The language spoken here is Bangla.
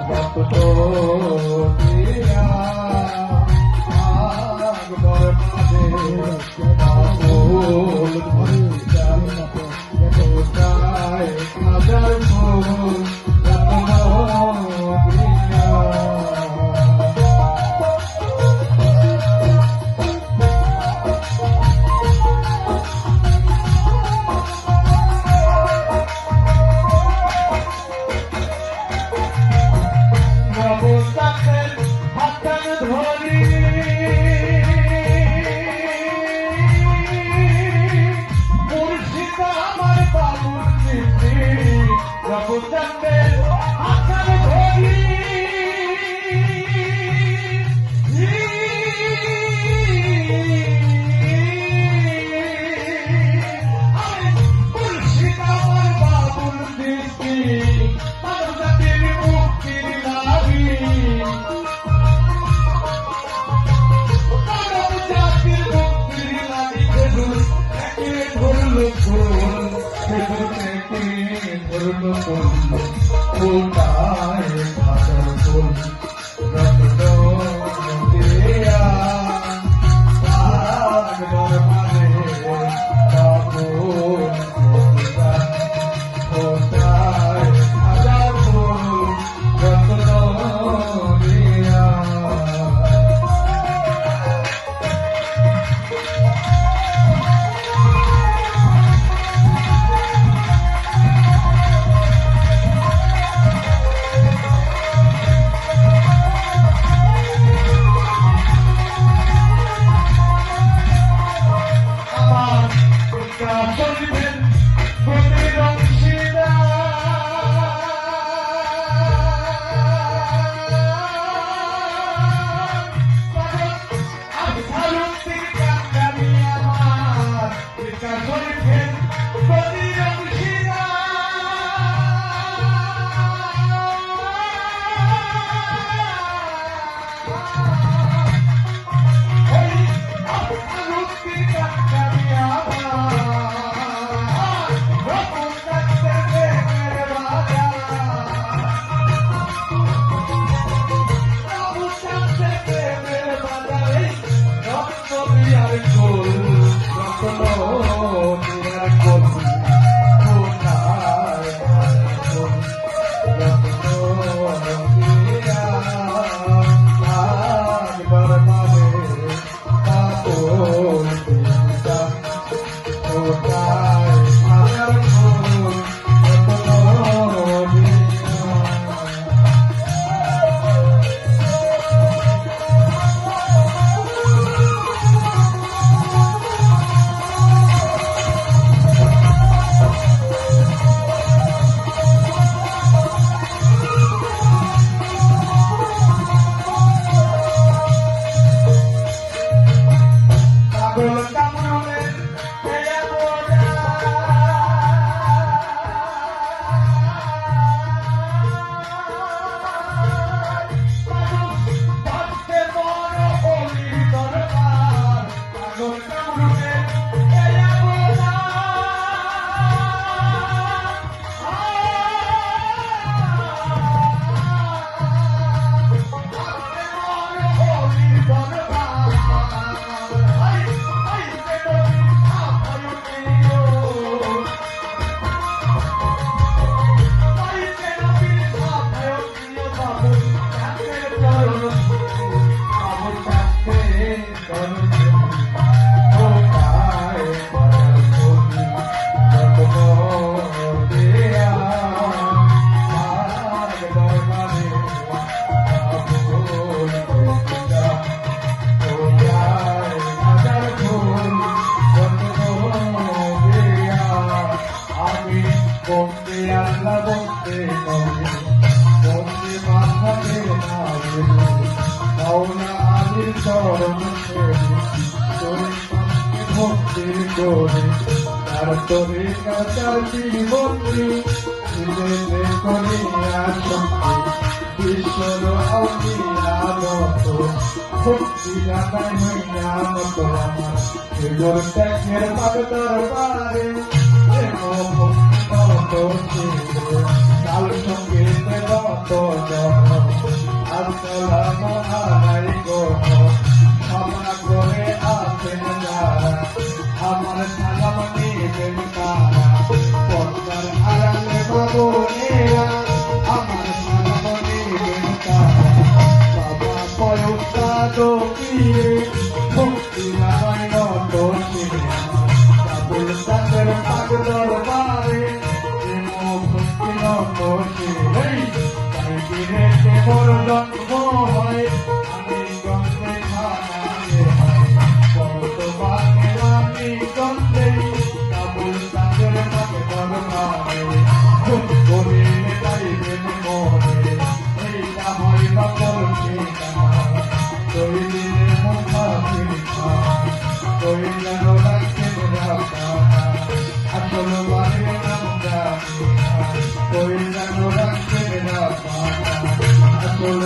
রক্ত দিয়া আগবর মাঝে বাবুল কোথায় হাজার ফুল কোথায় হাজার ফুল রক্ত দিয়া আগবর মাঝে বাবুল কোথায় হাজার ফুল রক্ত দিয়া তোরে কাটার জীবনটি ছেলে করিয়া শক্তি ঈশ্বর অবিরামত শক্তি জানাই হইয়া মতো আমার এগোর ত্যাগের পাবে দরবারে কাল সঙ্গে রত তো পিয়ে ভক্তি নামায় নত শিরে কাবুল তাদের পাগ দরবারে ভক্তি নত শিরে তাই দিনে কেবল জন্ম হয় আমি গন্ধে খানায় হয় বর্তমানে আমি গন্ধে কাবুল তাদের পাগ দরবারে গরিলে তাইবেন মনে এইটা হয় নকল ঠিকানা তৈরির মুখাফির তৈরি রাখেন রাখানা আসল বাড়ির নাম জানি তৈরি রাখেন রাখানা আসল